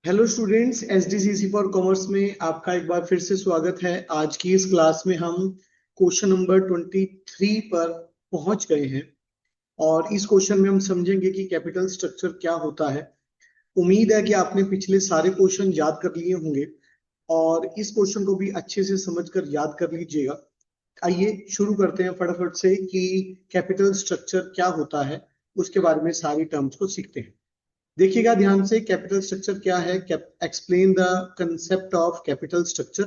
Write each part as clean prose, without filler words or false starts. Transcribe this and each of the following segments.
Hello students, एसडीसीसी for commerce में आपका एक बार फिर से स्वागत है। आज की इस क्लास में हम क्वेश्चन नंबर 23 पर पहुंच गए हैं और इस क्वेश्चन में हम समझेंगे कि कैपिटल स्ट्रक्चर क्या होता है। उम्मीद है कि आपने पिछले सारे क्वेश्चन याद कर लिए होंगे और इस क्वेश्चन को भी अच्छे से समझकर याद कर लीजिएगा। आइए शुरू करते हैं फटाफट से कि कैपिटल स्ट्रक्चर क्या होता है, उसके बारे में सारी टर्म्स को सीखते हैं। देखिएगा ध्यान से, कैपिटल स्ट्रक्चर क्या है। Explain the concept of capital structure.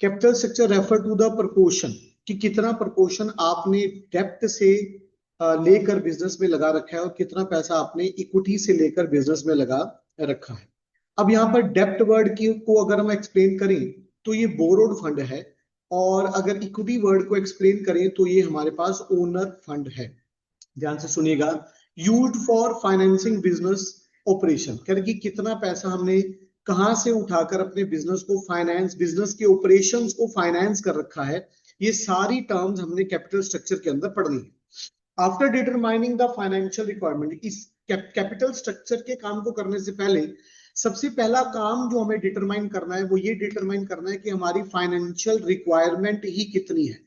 Capital structure refer to the proportion, कि कितना प्रपोर्शन आपने डेप्ट से लेकर बिजनेस में लगा रखा है और कितना पैसा आपने इक्विटी से लेकर बिजनेस में लगा रखा है। अब यहाँ पर डेप्ट वर्ड की को अगर हम एक्सप्लेन करें तो ये बोरोड फंड है, और अगर इक्विटी वर्ड को एक्सप्लेन करें तो ये हमारे पास ओनर फंड है। ध्यान से सुनिएगा। Used for financing business operation, कर कि कितना पैसा हमने कहां से उठाकर अपने बिजनेस को फाइनेंस, बिजनेस के ऑपरेशंस को फाइनेंस कर रखा है। ये सारी टर्म्स हमने कैपिटल स्ट्रक्चर के अंदर पढ़नी है। After determining the financial requirement, इस कैपिटल स्ट्रक्चर के काम को करने से पहले सबसे पहला काम जो हमें डिटरमाइन करना है वो ये डिटरमाइन करना है कि हमारी फाइनेंशियल रिक्वायरमेंट ही कितनी है।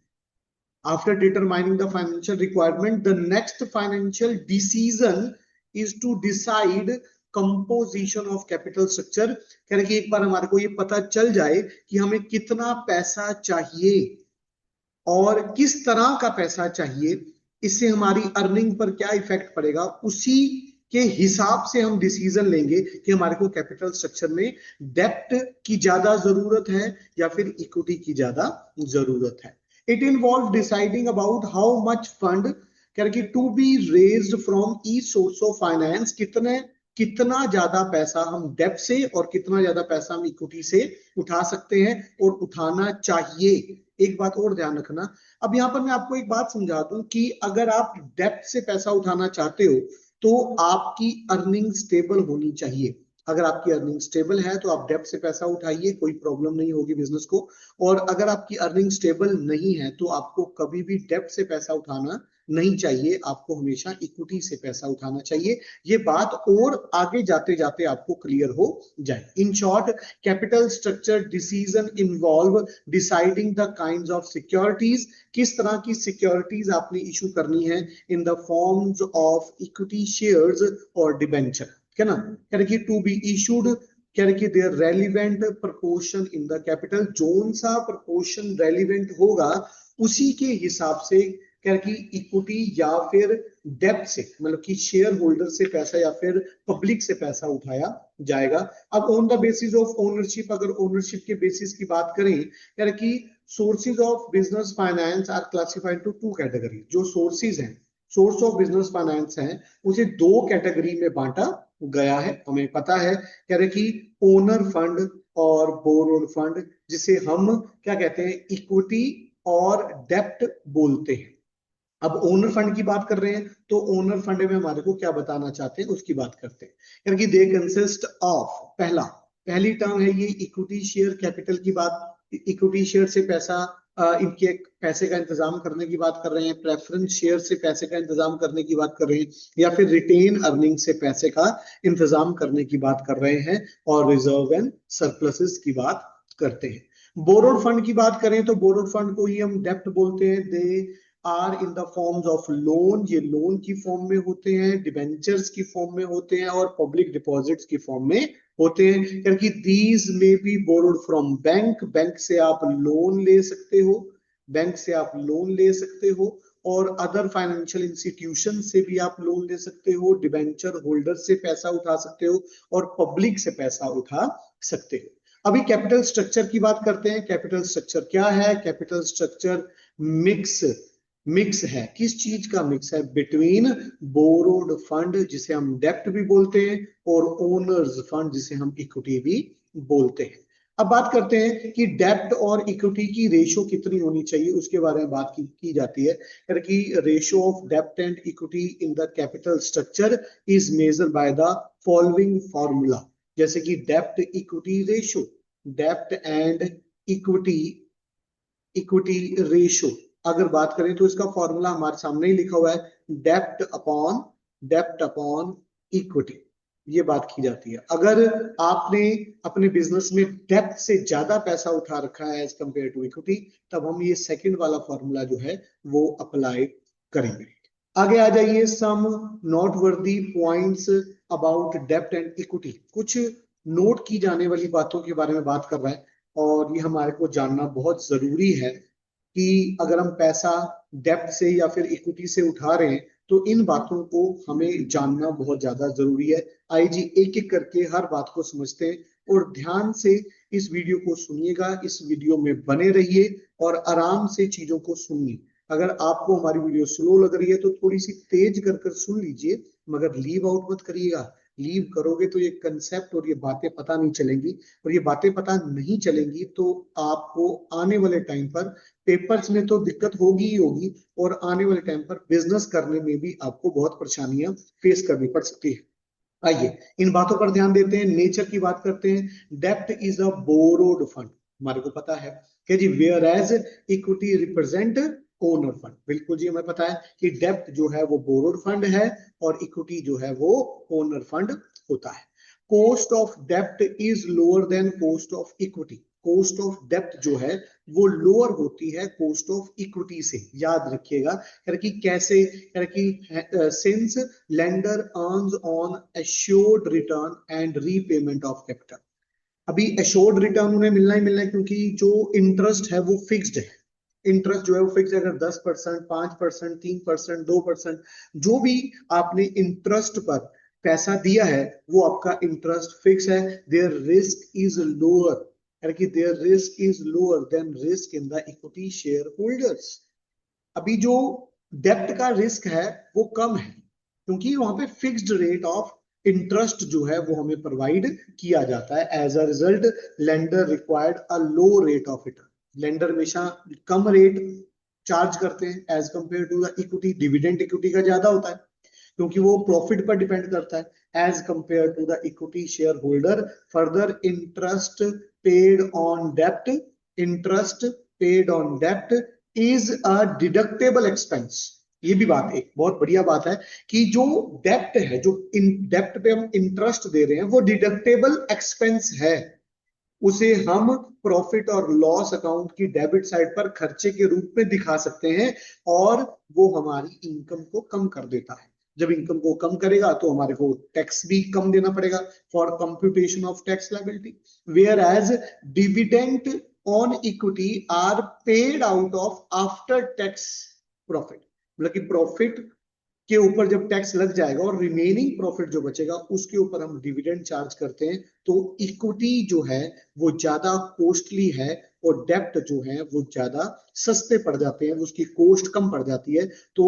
After determining the financial requirement, the next financial decision is to decide composition of capital structure। कह रहे कि एक बार हमारे को ये पता चल जाए कि हमें कितना पैसा चाहिए और किस तरह का पैसा चाहिए, इससे हमारी अर्निंग पर क्या इफेक्ट पड़ेगा, उसी के हिसाब से हम डिसीजन लेंगे कि हमारे को कैपिटल स्ट्रक्चर में डेप्ट की ज्यादा जरूरत है या फिर इक्विटी की ज्यादा जरूरत है। It involve deciding about how much fund करके to be raised from each source of finance, कितना ज्यादा पैसा हम डेप्ट से और कितना ज्यादा पैसा हम इक्विटी से उठा सकते हैं और उठाना चाहिए। एक बात और ध्यान रखना, अब यहां पर मैं आपको एक बात समझा दूं कि अगर आप डेप्ट से पैसा उठाना चाहते हो तो आपकी अर्निंग स्टेबल होनी चाहिए। अगर आपकी अर्निंग स्टेबल है तो आप डेप्ट से पैसा उठाइए, कोई प्रॉब्लम नहीं होगी बिजनेस को। और अगर आपकी अर्निंग स्टेबल नहीं है तो आपको कभी भी डेप्ट से पैसा उठाना नहीं चाहिए, आपको हमेशा इक्विटी से पैसा उठाना चाहिए। ये बात और आगे जाते जाते आपको क्लियर हो जाए। In short, capital structure decision involve deciding the kinds of securities, किस तरह की सिक्योरिटीज आपने इशू करनी है in the forms of equity shares और डिबेंचर, है ना। To be issued, there relevant proportion in the capital, जोन सा प्रपोर्शन रेलिवेंट होगा उसी के हिसाब से कि इक्विटी या फिर डेप्ट से, मतलब कि शेयर होल्डर से पैसा या फिर पब्लिक से पैसा उठाया जाएगा। अब on the basis of ownership, अगर ओनरशिप के बेसिस की बात करें कि sources of business finance are classified to two category. जो सोर्सेज हैं, सोर्स ऑफ बिजनेस फाइनेंस हैं, उसे दो कैटेगरी में बांटा गया है। हमें पता है कह रहे कि ओनर फंड और बोरोड फंड, जिसे हम क्या कहते हैं, इक्विटी और डेप्ट बोलते हैं। अब ओनर फंड की बात कर रहे हैं तो ओनर फंड में हमारे को क्या बताना चाहते हैं उसकी बात करते हैं। यानी कि दे कंसिस्ट ऑफ, पहली टर्म है ये इक्विटी शेयर कैपिटल की बात, इक्विटी शेयर से पैसा, इनके पैसे का इंतजाम करने की बात कर रहे हैं, प्रेफरेंस शेयर से पैसे का इंतजाम करने की बात कर रहे हैं, या फिर रिटेन अर्निंग से पैसे का इंतजाम करने की बात कर रहे हैं, और रिजर्व एंड सरप्लसेस की बात करते हैं। बोरोड फंड की बात करें तो बोरोड फंड को ही हम डेप्ट बोलते हैं। They are in the forms of loan, ये लोन की फॉर्म में होते हैं, डिबेंचर्स की फॉर्म में होते हैं और पब्लिक डिपॉजिट्स की फॉर्म में होते हैं। क्योंकि these may be borrowed from bank, bank से आप लोन ले सकते हो, बैंक से आप लोन ले सकते हो, और अदर फाइनेंशियल इंस्टीट्यूशन से भी आप लोन ले सकते हो, डिबेंचर होल्डर से पैसा उठा सकते हो और पब्लिक से पैसा उठा सकते हो। अभी कैपिटल स्ट्रक्चर की बात करते हैं। कैपिटल स्ट्रक्चर क्या है? कैपिटल स्ट्रक्चर मिक्स है। किस चीज का मिक्स है? बिटवीन बोरोड फंड, जिसे हम डेप्ट भी बोलते हैं, और ओनर्स फंड, जिसे हम इक्विटी भी बोलते हैं। अब बात करते हैं कि डेप्ट और इक्विटी की रेशो कितनी होनी चाहिए, उसके बारे में बात की जाती है। कि ratio of dept and equity in the capital structure is measure by the following formula. जैसे कि डेप्ट equity ratio, dept and equity ratio अगर बात करें तो इसका फॉर्मूला हमारे सामने ही लिखा हुआ है, डेप्ट अपॉन इक्विटी। ये बात की जाती है। अगर आपने अपने बिजनेस में डेप्थ से ज्यादा पैसा उठा रखा है एज कंपेयर टू इक्विटी, तब हम ये सेकंड वाला फॉर्मूला जो है वो अप्लाई करेंगे। आगे आ जाइए, सम नोट वर्दी points about depth and equity. कुछ नोट की जाने वाली बातों के बारे में बात कर रहा है, और ये हमारे को जानना बहुत जरूरी है कि अगर हम पैसा डेप्थ से या फिर इक्विटी से उठा रहे हैं तो इन बातों को हमें जानना बहुत ज्यादा जरूरी है। आइए जी, एक एक करके हर बात को समझते हैं, और ध्यान से इस वीडियो को सुनिएगा, इस वीडियो में बने रहिए और आराम से चीजों को सुनिए। अगर आपको हमारी वीडियो स्लो लग रही है तो थोड़ी सी तेज कर कर सुन लीजिए, मगर लीव आउट मत करिएगा। लीव करोगे तो ये कंसेप्ट और ये बातें पता नहीं चलेंगी, और ये बातें पता नहीं चलेंगी तो आपको आने वाले टाइम पर पेपर्स में तो दिक्कत होगी ही होगी, और आने वाले टाइम पर बिजनेस करने में भी आपको बहुत परेशानियां फेस करनी पड़ सकती है। आइए इन बातों पर ध्यान देते हैं, नेचर की बात करते हैं। डेप्ट इज अ बोरोड फंड, हमारे को पता है कि जी, whereas equity represent owner fund. बिल्कुल जी, हमें पता है कि डेप्ट जो है वो बोरोड फंड है और इक्विटी जो है वो ओनर फंड होता है। Coast of dept is lower then coast of equity. Coast of डेप्ट जो है वो लोअर होती है कोस्ट ऑफ इक्विटी से, याद रखिएगा। कि कैसे, कि since lender earns on assured return and repayment of capital. अभी एश्योर्ड रिटर्न उन्हें मिलना ही मिलना है, क्योंकि जो इंटरेस्ट है वो फिक्स्ड है। इंटरेस्ट जो है वो फिक्स है, अगर 10%, 5%, 3%, 2%, जो भी आपने इंटरेस्ट पर पैसा दिया है वो आपका इंटरेस्ट फिक्स है। देयर रिस्क इज लोअर, कि their risk is lower than risk in the equity share holders. अभी जो डेप्ट का रिस्क है वो कम है, क्योंकि वहां पे फिक्स्ड रेट ऑफ इंटरेस्ट जो है वो हमें प्रोवाइड किया जाता है। As a result lender required a low rate of return. Lender हमेशा कम रेट चार्ज करते हैं as compare to the equity. Dividend equity का ज्यादा होता है, क्योंकि वो प्रॉफिट पर डिपेंड करता है as compare to the equity share holder. Further, interest paid on dept, interest paid on डेप्ट इज अ डिडक्टेबल एक्सपेंस। ये भी बात एक बहुत बढ़िया बात है कि जो डेप्ट है, जो डेप्ट पे हम इंटरेस्ट दे रहे हैं वो डिडक्टेबल एक्सपेंस है। उसे हम प्रॉफिट और लॉस अकाउंट की डेबिट साइड पर खर्चे के रूप में दिखा सकते हैं, और वो हमारी इनकम को कम कर देता है। जब इनकम को कम करेगा तो हमारे को टैक्स भी कम देना पड़ेगा for computation of tax liability. Whereas dividend on equity are paid out of after tax profit. मतलब कि प्रॉफिट के ऊपर जब टैक्स लग जाएगा और रिमेनिंग प्रॉफिट जो बचेगा उसके ऊपर हम डिविडेंड चार्ज करते हैं, तो इक्विटी जो है वो ज्यादा कॉस्टली है और डेप्ट जो है वो ज्यादा सस्ते पड़ जाते हैं, उसकी कॉस्ट कम पड़ जाती है। तो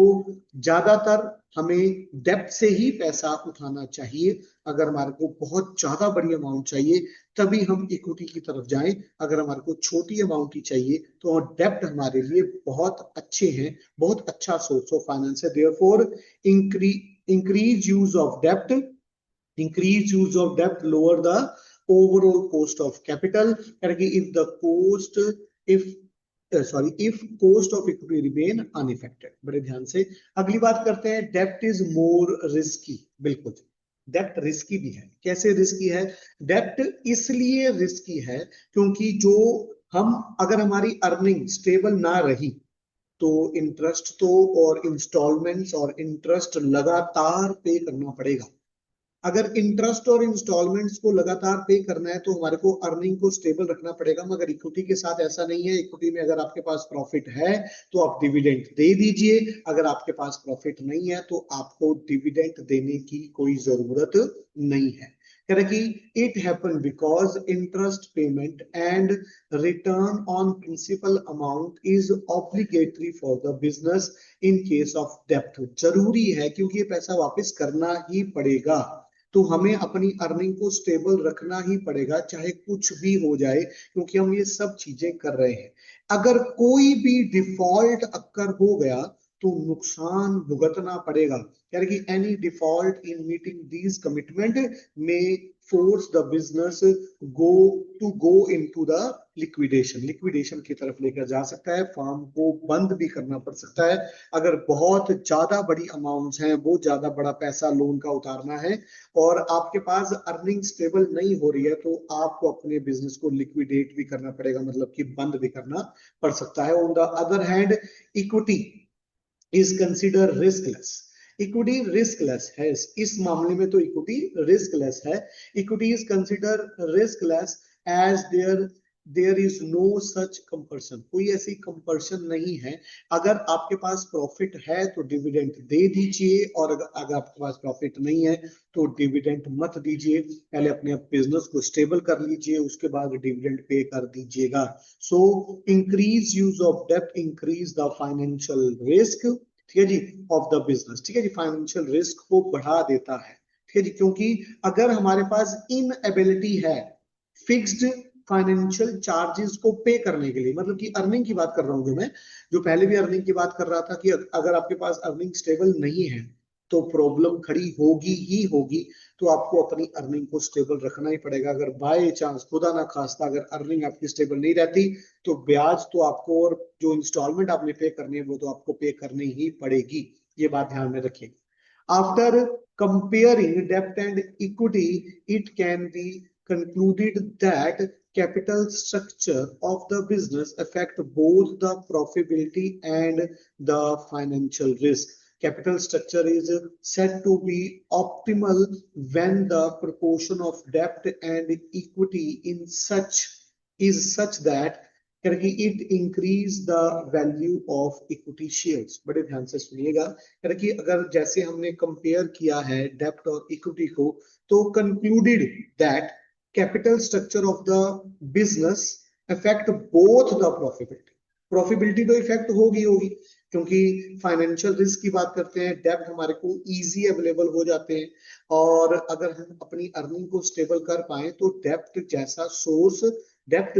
ज्यादातर हमें डेप्ट से ही पैसा उठाना चाहिए। अगर हमारे को बहुत ज्यादा बड़ी अमाउंट चाहिए तभी हम इक्विटी की तरफ जाएं, अगर हमारे को छोटी अमाउंट ही चाहिए तो डेप्ट हमारे लिए बहुत अच्छे हैं, बहुत अच्छा सोर्स ऑफ फाइनेंस है। Therefore increase use of debt, increase use of debt lower the overall cost of capital। if the cost, if if cost of equity remain unaffected। बड़े ध्यान से अगली बात करते हैं, डेप्ट इज मोर रिस्की। बिल्कुल, डेप्ट रिस्की भी है। कैसे रिस्की है? डेप्ट इसलिए रिस्की है क्योंकि जो हम, अगर हमारी अर्निंग स्टेबल ना रही तो इंटरेस्ट तो और इंस्टॉलमेंट्स और इंटरेस्ट लगातार पे करना पड़ेगा। अगर इंटरेस्ट और इंस्टॉलमेंट्स को लगातार पे करना है तो हमारे को अर्निंग को स्टेबल रखना पड़ेगा, मगर इक्विटी के साथ ऐसा नहीं है। इक्विटी में अगर आपके पास प्रॉफिट है तो आप डिविडेंड दे दीजिए, अगर आपके पास प्रॉफिट नहीं है तो आपको डिविडेंड देने की कोई जरूरत नहीं है। It happened because interest payment and return on principal amount is obligatory for the business in case of debt। जरूरी है क्योंकि ये पैसा वापस करना ही पड़ेगा, तो हमें अपनी अर्निंग को स्टेबल रखना ही पड़ेगा चाहे कुछ भी हो जाए, क्योंकि हम ये सब चीजें कर रहे हैं। अगर कोई भी डिफॉल्ट अक्कर हो गया तो नुकसान भुगतना पड़ेगा। यानी कि any default in meeting these commitment may force the business go into the liquidation की तरफ लेकर जा सकता है, फर्म को बंद भी करना पड़ सकता है। अगर बहुत ज्यादा बड़ी अमाउंट्स हैं, बहुत ज्यादा बड़ा पैसा लोन का उतारना है और आपके पास अर्निंग स्टेबल नहीं हो रही है, तो आपको अपने बिजनेस को लिक्विडेट भी करना पड़ेगा, मतलब कि बंद भी करना पड़ सकता है। On the other hand equity is consider riskless. Equity riskless है, इस मामले में तो इक्विटी रिस्कलेस है। Equity is consider riskless as there is no such compulsion. कोई ऐसी कंपल्सन नहीं है। अगर आपके पास प्रॉफिट है तो डिविडेंड दे दीजिए, और अगर आपके पास प्रॉफिट नहीं है तो डिविडेंड मत दीजिए। पहले अपने बिजनेस को स्टेबल कर लीजिए, उसके बाद डिविडेंड पे कर दीजिएगा। सो इंक्रीज यूज ऑफ डेब्ट इंक्रीज द फाइनेंशियल रिस्क, ठीक है जी, ऑफ द बिजनेस। ठीक है जी, फाइनेंशियल रिस्क को बढ़ा देता है। ठीक है जी, क्योंकि अगर हमारे पास इनएबिलिटी है फिक्स्ड फाइनेंशियल चार्जेस को पे करने के लिए, मतलब कि अर्निंग की बात कर रहा हूं जो मैं, जो पहले भी अर्निंग की बात कर रहा था कि अगर आपके पास अर्निंग स्टेबल नहीं है तो प्रॉब्लम खड़ी होगी ही होगी। तो आपको अपनी अर्निंग को स्टेबल रखना ही पड़ेगा। अगर बाय चांस खुदा ना खास्ता अगर अर्निंग आपकी स्टेबल नहीं रहती तो ब्याज तो आपको, और जो इंस्टॉलमेंट आपने पे करनी है वो तो आपको पे करनी ही पड़ेगी। ये बात ध्यान में रखिए। After comparing debt and equity, it can be concluded that capital structure of the business affect both the profitability and the financial risk. Capital structure is said to be optimal when the proportion of debt and equity is such that करके it increase the value of equity shares. बड़े ध्यान से सुनिएगा, करके अगर जैसे हमने compare किया है डेब्ट और इक्विटी को, तो concluded that capital structure of the business affect both the profitability. Profitability तो इफेक्ट होगी, क्योंकि फाइनेंशियल रिस्क की बात करते हैं, डेब्ट हमारे को इजी अवेलेबल हो जाते हैं, और अगर हम अपनी अर्निंग को स्टेबल कर पाए तो डेब्ट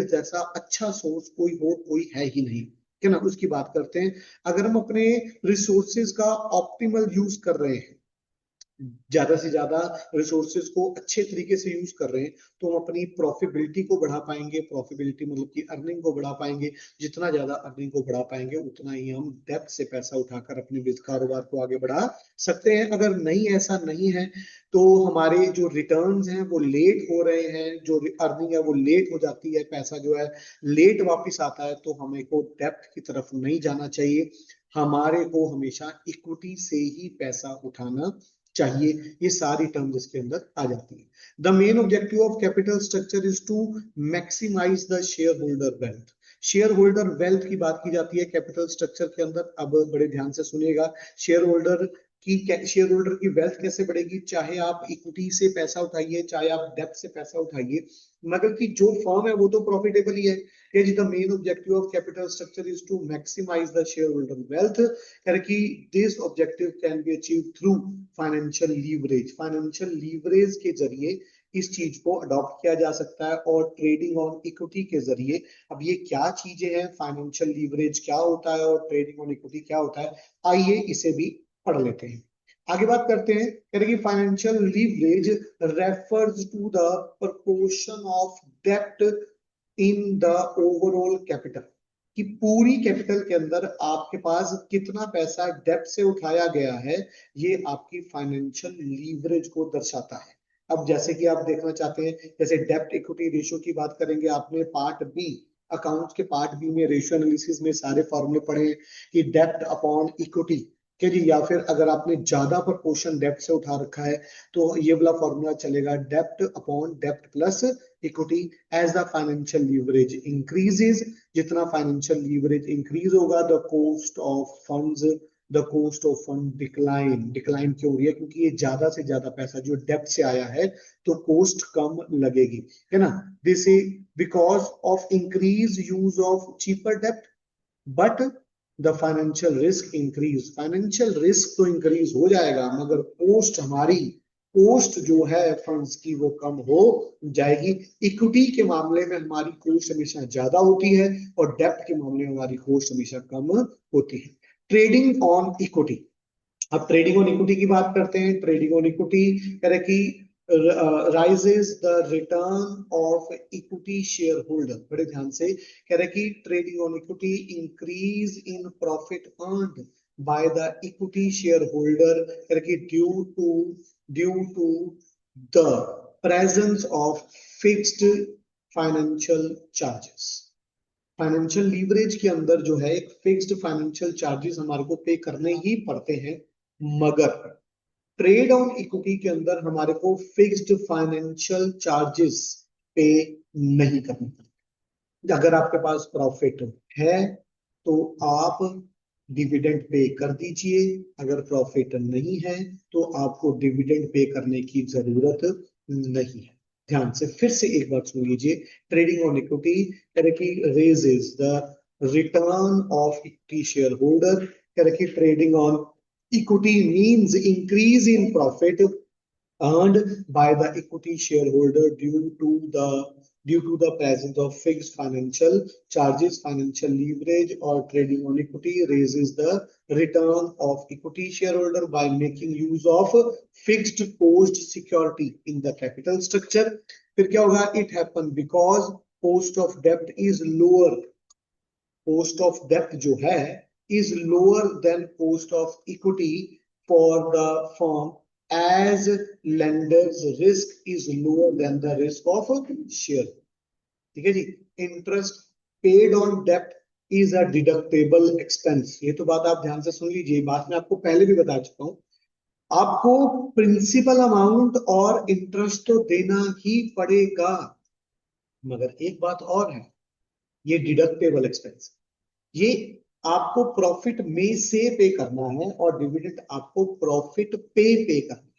जैसा अच्छा सोर्स कोई है ही नहीं, है ना। उसकी बात करते हैं। अगर हम अपने रिसोर्सेज का ऑप्टिमल यूज कर रहे हैं, ज्यादा से ज्यादा रिसोर्सेज को अच्छे तरीके से यूज कर रहे हैं, तो हम अपनी प्रॉफिटेबिलिटी को बढ़ा पाएंगे। प्रॉफिटेबिलिटी मतलब कि अर्निंग को बढ़ा पाएंगे। जितना ज्यादा अर्निंग को बढ़ा पाएंगे उतना ही हम डेब्ट से पैसा उठाकर अपने कारोबार को आगे बढ़ा सकते हैं। अगर नहीं, ऐसा नहीं है, तो हमारे जो रिटर्न्स हैं वो लेट हो रहे हैं, जो अर्निंग है वो लेट हो जाती है, पैसा जो है लेट वापिस आता है, तो हमें को डेब्ट की तरफ नहीं जाना चाहिए। हमारे को हमेशा इक्विटी से ही पैसा उठाना चाहिए। ये सारी टर्म्स इसके अंदर आ जाती है। The main objective of capital structure is to maximise the share holder wealth. Share holder wealth की बात की जाती है कैपिटल स्ट्रक्चर के अंदर। अब बड़े ध्यान से सुनिएगा, शेयर होल्डर की वेल्थ कैसे बढ़ेगी, चाहे आप इक्विटी से पैसा उठाइए, चाहे आप डेब्ट से पैसा उठाइए, मगर कि जो फर्म है वो तो प्रॉफिटेबल ही है। The main objective of capital structure is to maximize the shareholder wealth, कि this objective can be achieved through financial leverage। financial leverage के जरिए इस चीज को अडॉप्ट किया जा सकता है, और ट्रेडिंग ऑन इक्विटी के जरिए। अब ये क्या चीजें हैं, फाइनेंशियल लीवरेज क्या होता है और ट्रेडिंग ऑन इक्विटी क्या होता है, आइए इसे भी पढ़ लेते हैं। आगे बात करते हैं कि financial leverage refers to the proportion of डेब्ट इन द ओवरऑल कैपिटल, कि पूरी कैपिटल के अंदर आपके पास कितना पैसा डेब्ट से उठाया गया है, ये आपकी फाइनेंशियल लीवरेज को दर्शाता है। अब जैसे कि आप देखना चाहते हैं, जैसे डेब्ट इक्विटी रेशियो की बात करेंगे, आपने पार्ट बी अकाउंट्स के पार्ट बी में रेशियो एनालिसिस में सारे फॉर्मूले पढ़े कि डेब्ट अपॉन इक्विटी के जी, या फिर अगर आपने ज्यादा प्रपोर्शन डेब्ट से उठा रखा है तो ये वाला फॉर्मूला चलेगा, डेब्ट अपॉन डेब्ट plus equity as the financial leverage increases. जितना फाइनेंशियल लीवरेज इंक्रीज होगा, the cost of fund decline क्यों हो रही है, क्योंकि ये ज्यादा से ज्यादा पैसा जो डेब्ट से आया है तो कॉस्ट कम लगेगी, है ना। This is because of increase use of cheaper डेब्ट, but the financial risk increase. Financial risk तो इंक्रीज हो जाएगा, मगर कॉस्ट जो है फंड्स की वो कम हो जाएगी। इक्विटी के मामले में हमारी कॉस्ट हमेशा ज्यादा होती है और डेब्ट के मामले में हमारी कॉस्ट हमेशा कम होती है। Trading on equity. अब ट्रेडिंग ऑन इक्विटी की बात करते हैं। ट्रेडिंग ऑन इक्विटी कह रहे कि rises the return of equity share holder. बड़े ध्यान से कह रहे कि trading on equity increase in profit earned by the equity share holder, कह रहे कि due to the presence of fixed financial charges. Financial leverage के अंदर जो है एक फिक्स्ड फाइनेंशियल चार्जेस हमारे को पे करने ही पड़ते हैं, मगर ट्रेड ऑन इक्विटी के अंदर हमारे को फिक्स्ड फाइनेंशियल चार्जेस पे नहीं करने पड़ते। अगर आपके पास प्रॉफिट है तो आप डिविडेंड पे कर दीजिए, अगर प्रॉफिट नहीं है तो आपको डिविडेंड पे करने की जरूरत नहीं है। ध्यान से फिर से एक बात सुन लीजिए। Trading on equity raises the return of equity share holder. Trading on equity means increase in profit earned by the equity shareholder due to the presence of fixed financial charges. Financial leverage or trading on equity raises the return of equity shareholder by making use of fixed cost security in the capital structure. फिर क्या होगा? It happen because cost of debt is lower. Cost of debt जो है is lower than cost of equity for the firm as lender's risk is lower than the risk of share. ठीक है जी। Interest paid on डेप्ट is a deductible expense. ये तो बात आप ध्यान से सुन लीजिए, बात मैं आपको पहले भी बता चुका हूं। आपको प्रिंसिपल अमाउंट और इंटरेस्ट तो देना ही पड़ेगा, मगर एक बात और है, ये डिडक्टेबल एक्सपेंस, ये आपको प्रॉफिट में से पे करना है और डिविडेंड आपको प्रॉफिट पे करना है।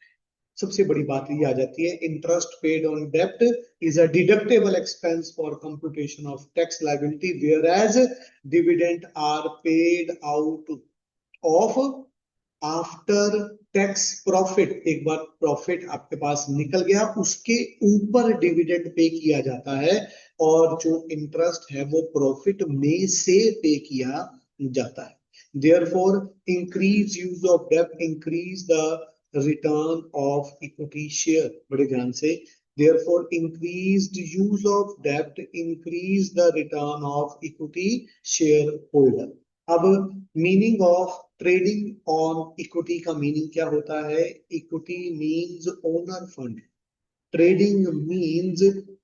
सबसे बड़ी बात ये आ जाती है, इंटरेस्ट पेड ऑन डेप्ट is a deductible expense for computation of tax liability, whereas dividend are paid out of after tax profit. एक बार प्रॉफिट आपके पास निकल गया, उसके ऊपर डिविडेंड पे किया जाता है और जो इंटरेस्ट है वो प्रॉफिट में से पे किया जाता है। Therefore, increase use of debt increase the return of equity share। बड़े ध्यान से, therefore increased use of debt increase the return of equity shareholder। अब meaning of trading on equity का मीनिंग क्या होता है? Equity means owner fund. Trading means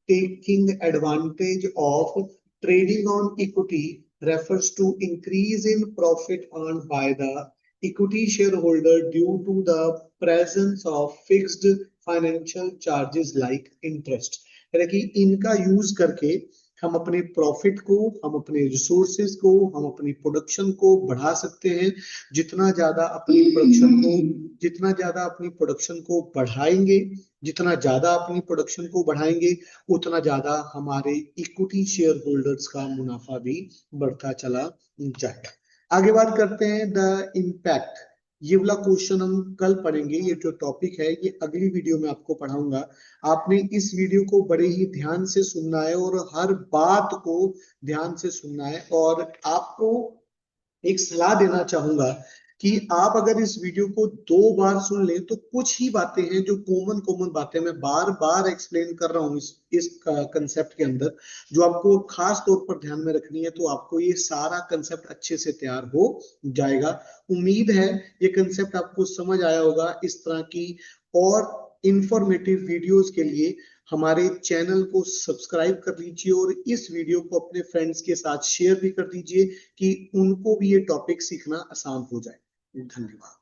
taking advantage of. Trading on equity refers to increase in profit earned by the equity shareholder due to the presence of fixed financial charges like interest। यानी कि इनका use करके हम अपने profit को, हम अपने resources को, हम अपनी प्रोडक्शन को बढ़ा सकते हैं। जितना ज्यादा अपनी प्रोडक्शन को बढ़ाएंगे, जितना ज्यादा अपनी प्रोडक्शन को बढ़ाएंगे, उतना ज्यादा हमारे इक्विटी शेयर होल्डर्स का मुनाफा भी बढ़ता चला जाएगा। आगे बात करते हैं द इम्पैक्ट। ये वाला क्वेश्चन हम कल पढ़ेंगे। ये जो टॉपिक है ये अगली वीडियो में आपको पढ़ाऊंगा। आपने इस वीडियो को बड़े ही ध्यान से सुनना है और हर बात को ध्यान से सुनना है। और आपको एक सलाह देना चाहूंगा कि आप अगर इस वीडियो को 2 बार सुन लें तो कुछ ही बातें हैं जो कॉमन बातें मैं बार बार एक्सप्लेन कर रहा हूं इस कंसेप्ट के अंदर, जो आपको खास तौर पर ध्यान में रखनी है, तो आपको ये सारा कंसेप्ट अच्छे से तैयार हो जाएगा। उम्मीद है ये कंसेप्ट आपको समझ आया होगा। इस तरह की और इंफॉर्मेटिव वीडियोस के लिए हमारे चैनल को सब्सक्राइब कर लीजिए और इस वीडियो को अपने फ्रेंड्स के साथ शेयर भी कर दीजिए कि उनको भी ये टॉपिक सीखना आसान हो जाए। धन्यवाद।